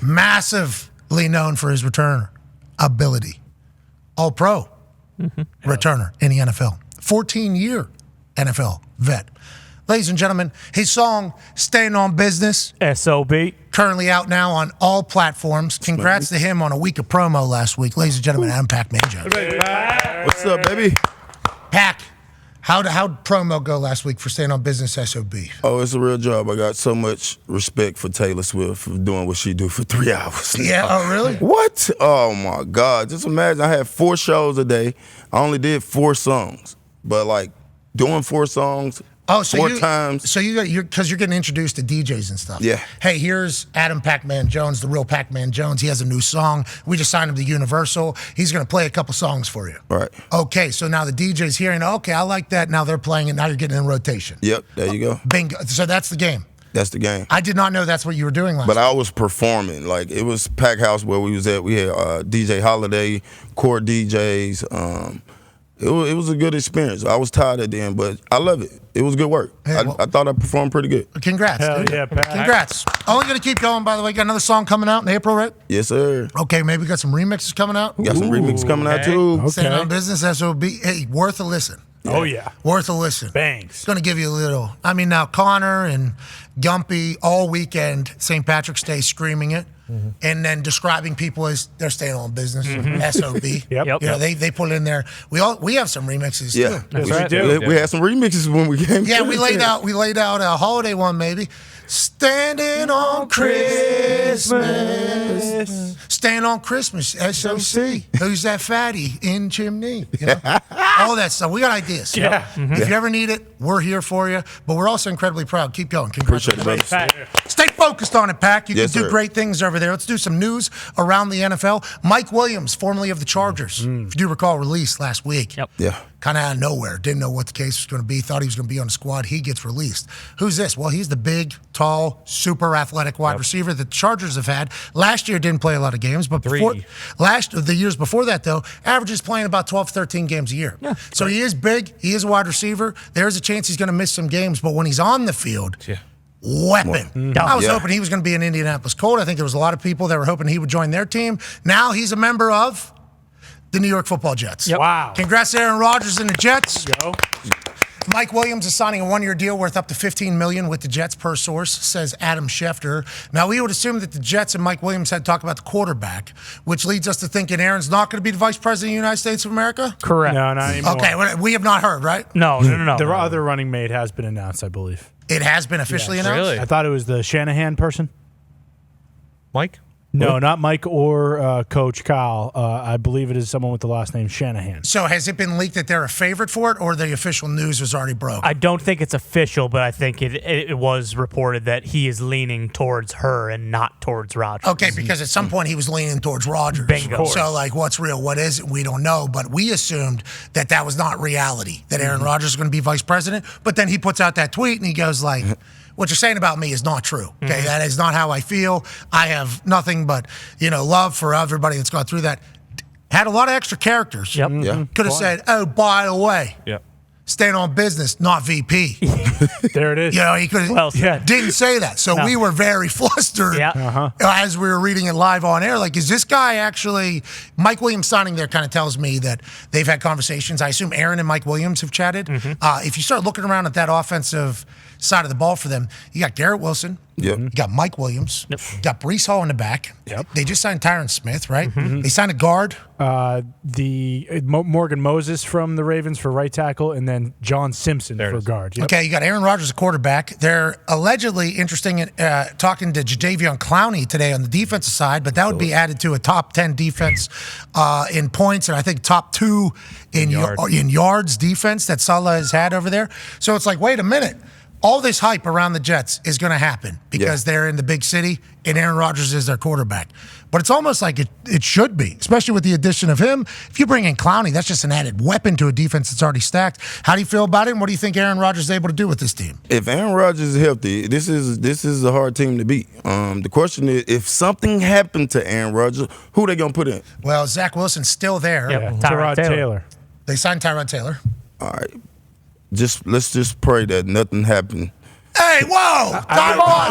massively known for his return ability. All-pro returner in the NFL. 14-year NFL vet. Ladies and gentlemen, his song, Staying on Business. S.O.B. Currently out now on all platforms. Congrats to him on a week of promo last week. Ladies and gentlemen, I'm Pacman Jones. What's up, baby? Pac, how'd promo go last week for Staying on Business S.O.B.? Oh, it's a real job. I got so much respect for Taylor Swift for doing what she do for 3 hours. Yeah, oh, really? What? Oh, my God. Just imagine I had 4 shows a day. I only did 4 songs. But, like, doing 4 songs... four times. So because you're getting introduced to DJs and stuff. Yeah. Hey, here's Adam Pacman Jones, the real Pacman Jones. He has a new song. We just signed him to Universal. He's going to play a couple songs for you. Right. Okay, so now the DJ's hearing, okay, I like that. Now they're playing it. Now you're getting in rotation. Yep, there you go. Bingo. So that's the game. That's the game. I did not know that's what you were doing last But I was performing. Like, it was Pack House where we was at. We had DJ Holiday, core DJs. It was a good experience. I was tired at the end, but I love it. It was good work. Hey, I thought I performed pretty good. Congrats. Hell dude. yeah, Pat. Congrats. Only going to keep going, by the way. Got another song coming out in April, right? Yes, sir. Okay, maybe we got some remixes coming out. Got some remixes coming out, too. Staying on Business, S.O.B. Hey, worth a listen. Oh, yeah. Worth a listen. Bangs. It's going to give you a little. I mean, now Connor and Gumpy all weekend, St. Patrick's Day, screaming it. And then describing people as they're staying on business, S.O.B. Yep. You know, they put it in there. We have some remixes Yeah, too. That's right. we had some remixes when we came. Yeah, we laid out a holiday one maybe. Standing on Christmas. Staying on Christmas, SOC. Who's that fatty in chimney? You know? All that stuff. We got ideas. Yeah. If you ever need it, we're here for you. But we're also incredibly proud. Keep going. Appreciate Congratulations. it, brothers. Stay focused on it, Pac. You Yes, can do sir. great things over there. Let's do some news around the NFL. Mike Williams, formerly of the Chargers, if you do recall, released last week. Yep. Yeah. Kind of out of nowhere. Didn't know what the case was going to be. Thought he was going to be on the squad. He gets released. Who's this? Well, he's the big, tall, super athletic wide receiver that the Chargers have had. Last year didn't play a lot of games, but the years before that, though, averages playing about 12, 13 games a year. Yeah. So he is big. He is a wide receiver. There's a chance he's going to miss some games, but when he's on the field, weapon. I was hoping he was going to be an Indianapolis Colt. I think there was a lot of people that were hoping he would join their team. Now he's a member of the New York Football Jets. Yep. Wow. Congrats to Aaron Rodgers and the Jets. Go. Mike Williams is signing a 1-year deal worth up to $15 million with the Jets per source, says Adam Schefter. Now, we would assume that the Jets and Mike Williams had talked about the quarterback, which leads us to thinking Aaron's not going to be the vice president of the United States of America? Correct. No, not anymore. Okay, we have not heard, right? No. The other running mate has been announced, I believe. It has been officially announced? Really? I thought it was the Shanahan person. Mike? No, not Mike or Coach Kyle. I believe it is someone with the last name Shanahan. So has it been leaked that they're a favorite for it, or the official news was already broke? I don't think it's official, but I think it was reported that he is leaning towards her and not towards Rodgers. Okay, because at some point he was leaning towards Rodgers. Bingo. So, like, what's real, what isn't, we don't know. But we assumed that that was not reality, that Aaron Rodgers is going to be vice president. But then he puts out that tweet and he goes, like, what you're saying about me is not true. Okay, that is not how I feel. I have nothing but, love for everybody that's gone through that. Had a lot of extra characters. Yep. Yeah. Could have said, oh, by the way, Yep. staying on business, not VP. There it is. He could have Well said. didn't say that. So we were very flustered Yeah. as we were reading it live on air. Like, is this guy actually, Mike Williams signing there kind of tells me that they've had conversations. I assume Aaron and Mike Williams have chatted. If you start looking around at that offensive side of the ball for them, you got Garrett Wilson. Yep. You got Mike Williams. Yep. You got Breece Hall in the back. Yep. They just signed Tyron Smith, right? They signed a guard. Morgan Moses from the Ravens for right tackle, and then John Simpson for guard. Yep. Okay, you got Aaron Rodgers, a quarterback. They're allegedly talking to Jadeveon Clowney today on the defensive side, but that would be added to a top 10 defense in points, and I think top 2 in yards defense that Salah has had over there. So it's like, wait a minute. All this hype around the Jets is going to happen because they're in the big city and Aaron Rodgers is their quarterback. But it's almost like it should be, especially with the addition of him. If you bring in Clowney, that's just an added weapon to a defense that's already stacked. How do you feel about it, and what do you think Aaron Rodgers is able to do with this team? If Aaron Rodgers is healthy, this is a hard team to beat. The question is, if something happened to Aaron Rodgers, who they going to put in? Well, Zach Wilson's still there. Yep. Tyrod Taylor. They signed Tyrod Taylor. All right. Let's just pray that nothing happened Hey, whoa! Come on.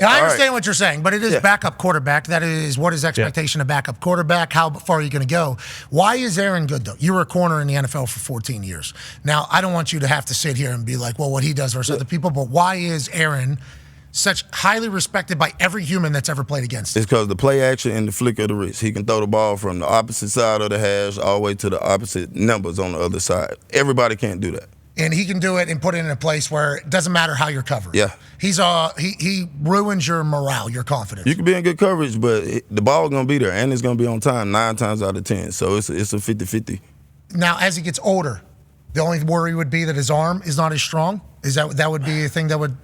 I understand what you're saying, but it is backup quarterback. That is what is expectation of backup quarterback. How far are you going to go? Why is Aaron good, though? You were a corner in the NFL for 14 years. Now, I don't want you to have to sit here and be like, well, what he does versus other people, but why is Aaron such highly respected by every human that's ever played against him? It's because the play action and the flick of the wrist. He can throw the ball from the opposite side of the hash all the way to the opposite numbers on the other side. Everybody can't do that. And he can do it and put it in a place where it doesn't matter how you're covered. Yeah. He ruins your morale, your confidence. You can be in good coverage, but the ball's going to be there, and it's going to be on time 9 times out of 10. So it's a 50-50. Now, as he gets older, the only worry would be that his arm is not as strong? Is that would be a thing that would...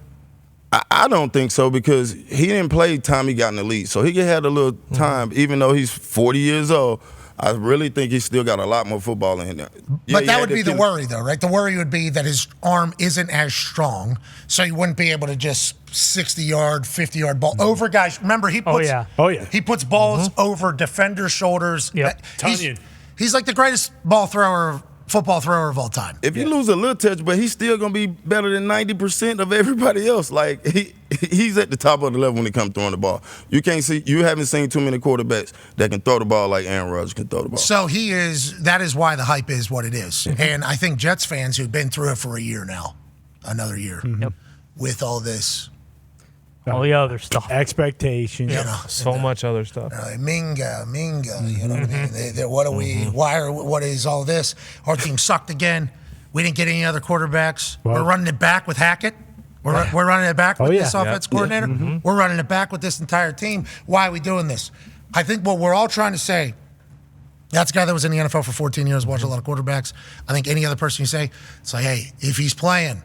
I don't think so, because he didn't play time he got in the league. So he had a little time, even though he's 40 years old. I really think he's still got a lot more football in there. But that would be the worry, though, right? The worry would be that his arm isn't as strong, so he wouldn't be able to just 60-yard, 50-yard ball over guys. Remember, he puts he puts balls over defenders' shoulders. Yep. He's like the greatest football thrower of all time. If you lose a little touch, but he's still going to be better than 90% of everybody else. Like, he's at the top of the level when it comes throwing the ball. You haven't seen too many quarterbacks that can throw the ball like Aaron Rodgers can throw the ball. So that is why the hype is what it is. And I think Jets fans who've been through it for a year now, another year, with all this. All the other stuff. Expectations. So much other stuff. Minga, you know what I mean? What is all this? Our team sucked again. We didn't get any other quarterbacks. We're running it back with Hackett. We're running it back with this offense coordinator. We're running it back with this entire team. Why are we doing this? I think what we're all trying to say, that's a guy that was in the NFL for 14 years, watched a lot of quarterbacks. I think any other person you say, it's like, hey, if he's playing,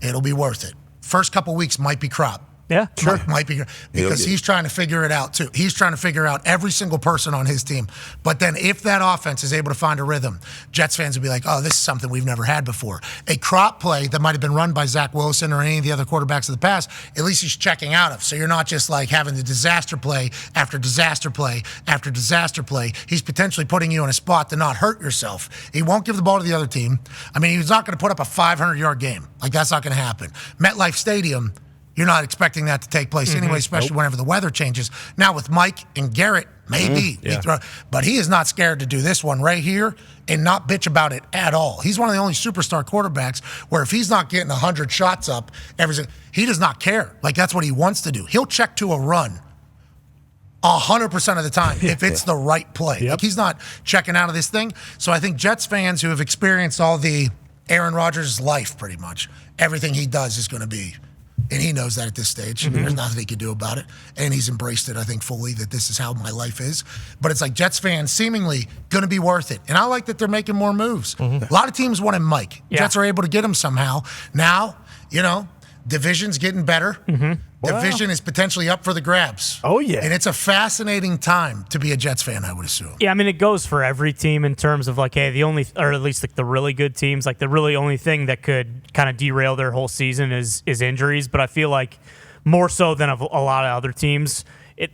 it'll be worth it. First couple weeks might be crap. Yeah, sure. Might be because he's trying to figure it out too. He's trying to figure out every single person on his team. But then if that offense is able to find a rhythm, Jets fans would be like, oh, this is something we've never had before. A crop play that might have been run by Zach Wilson or any of the other quarterbacks of the past, at least he's checking out of. So you're not just like having the disaster play after disaster play after disaster play. He's potentially putting you in a spot to not hurt yourself. He won't give the ball to the other team. I mean, he's not going to put up a 500-yard game. Like, that's not going to happen. MetLife Stadium, you're not expecting that to take place anyway, especially whenever the weather changes. Now with Mike and Garrett, maybe. But he is not scared to do this one right here and not bitch about it at all. He's one of the only superstar quarterbacks where if he's not getting 100 shots up, he does not care. Like, that's what he wants to do. He'll check to a run 100% of the time if it's the right play. Like, he's not checking out of this thing. So I think Jets fans who have experienced all the Aaron Rodgers' life pretty much, everything he does is going to be... And he knows that at this stage. There's nothing he can do about it. And he's embraced it, I think, fully, that this is how my life is. But it's like Jets fans seemingly going to be worth it. And I like that they're making more moves. A lot of teams wanted Mike. Jets are able to get him somehow. Now, division's getting better. Division is potentially up for the grabs. Oh, yeah. And it's a fascinating time to be a Jets fan, I would assume. Yeah, I mean, it goes for every team in terms of, like, hey, the only, or at least, like, the really good teams, like, the really only thing that could kind of derail their whole season is injuries. But I feel like more so than a lot of other teams,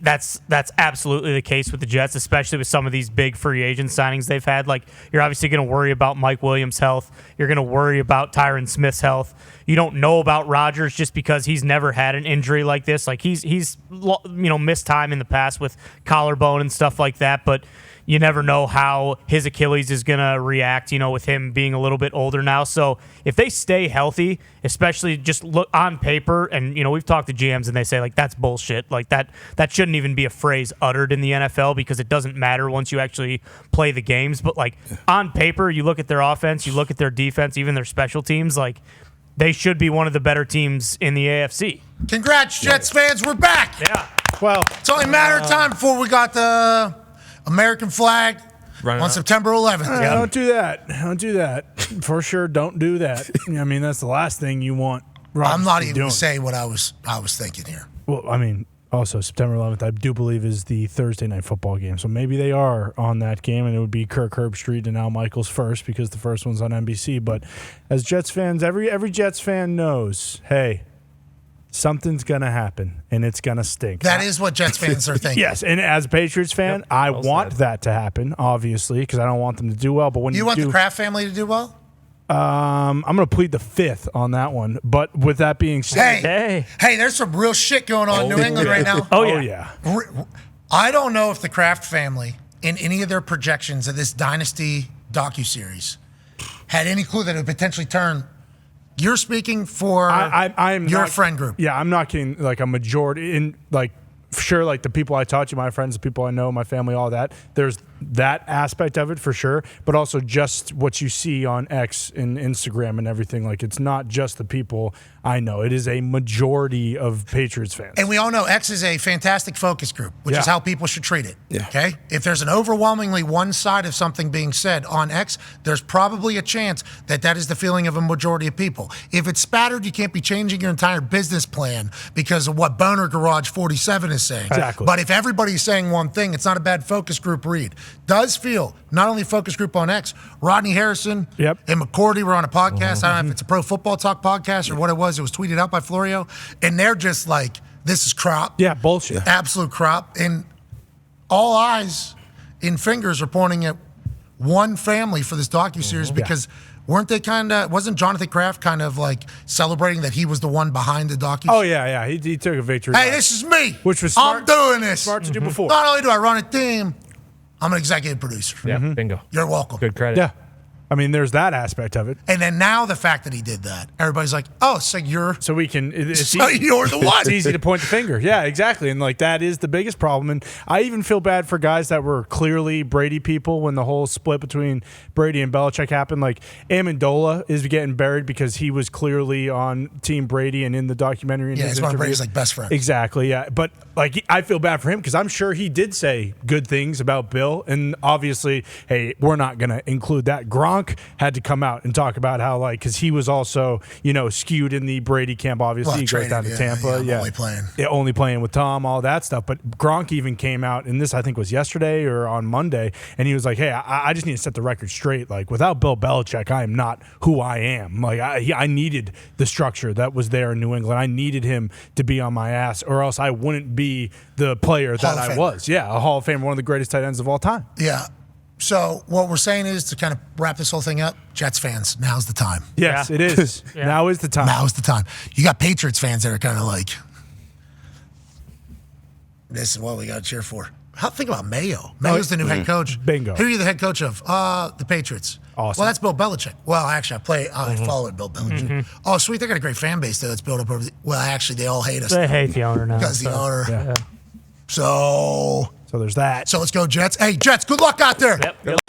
that's absolutely the case with the Jets, especially with some of these big free agent signings they've had. Like, you're obviously going to worry about Mike Williams' health. You're going to worry about Tyron Smith's health. You don't know about Rodgers just because he's never had an injury like this. Like, he's missed time in the past with collarbone and stuff like that, but you never know how his Achilles is going to react, with him being a little bit older now. So if they stay healthy, especially just look on paper, and, we've talked to GMs and they say, like, that's bullshit. Like, that shouldn't even be a phrase uttered in the NFL because it doesn't matter once you actually play the games. But, like, on paper, you look at their offense, you look at their defense, even their special teams, like, they should be one of the better teams in the AFC. Congrats, Jets fans. We're back. Yeah. Well, it's only a matter of time before we got the American flag on September 11th. Don't do that. Don't do that. For sure, don't do that. I mean, that's the last thing you want Rodgers I'm not even going to say what I was thinking here. Well, I mean, also September 11th, I do believe, is the Thursday night football game. So maybe they are on that game, and it would be Kirk Herbstreit and Al Michaels first because the first one's on NBC. But as Jets fans, every Jets fan knows, hey, something's going to happen, and it's going to stink. That is what Jets fans are thinking. Yes, and as a Patriots fan, I want that to happen, obviously, because I don't want them to do well. But when you want do, the Kraft family to do well? I'm going to plead the fifth on that one. But with that being said, Hey, there's some real shit going on in New England right now. Oh, yeah. I don't know if the Kraft family, in any of their projections of this Dynasty docuseries, had any clue that it would potentially turn. You're speaking for your friend group. Yeah, I'm not kidding. Like a majority in sure, like the people I taught you, my friends, the people I know, my family, all that. There's that aspect of it for sure, but also just what you see on X and Instagram and everything. Like it's not just the people I know. It is a majority of Patriots fans. And we all know X is a fantastic focus group, which is how people should treat it. Yeah. Okay? If there's an overwhelmingly one side of something being said on X, there's probably a chance that that is the feeling of a majority of people. If it's spattered, you can't be changing your entire business plan because of what Boner Garage 47 is saying. Exactly. But if everybody's saying one thing, it's not a bad focus group read. Does feel, not only focus group on X, Rodney Harrison and McCourty were on a podcast. I don't know if it's a Pro Football Talk podcast or what it was. It was tweeted out by Florio. And they're just like, this is crop. Yeah, bullshit. Absolute crop. And all eyes and fingers are pointing at one family for this docuseries because weren't they wasn't Jonathan Kraft kind of like celebrating that he was the one behind the docuseries? Oh, yeah. He took a victory. Hey, this is me. Which was smart. I'm doing this. Smart to do before. Not only do I run a team, I'm an executive producer. Yeah, bingo. You're welcome. Good credit. Yeah. I mean, there's that aspect of it. And then now the fact that he did that, everybody's like, oh, so you're So we can. you're the one. It's easy to point the finger. Yeah, exactly. And like that is the biggest problem. And I even feel bad for guys that were clearly Brady people when the whole split between Brady and Belichick happened. Like Amendola is getting buried because he was clearly on Team Brady and in the documentary. Yeah, he's one of Brady's like best friends. Exactly. Yeah, but like I feel bad for him because I'm sure he did say good things about Bill, and obviously, hey, we're not gonna include that. Gronk had to come out and talk about how because he was also skewed in the Brady camp. Obviously, he goes down to Tampa. Only playing with Tom, all that stuff. But Gronk even came out, and this I think was yesterday or on Monday, and he was like, "Hey, I just need to set the record straight. Like without Bill Belichick, I am not who I am. Like I needed the structure that was there in New England. I needed him to be on my ass, or else I wouldn't be the player that I was. Yeah, a Hall of Famer, one of the greatest tight ends of all time. Yeah. So what we're saying is to kind of wrap this whole thing up, Jets fans, now's the time. Yes, it is. Now is the time. Now is the time. You got Patriots fans that are kind of like, this is what we got to cheer for. Think about Mayo. Mayo's the new head coach. Bingo. Who are you the head coach of? The Patriots. Awesome. Well, that's Bill Belichick. Well, actually, I follow Bill Belichick. Oh, sweet. They got a great fan base there that's built up over well, actually, they all hate us. They hate the owner now. Because the owner. Yeah. So there's that. So let's go, Jets. Hey, Jets, good luck out there. Yep.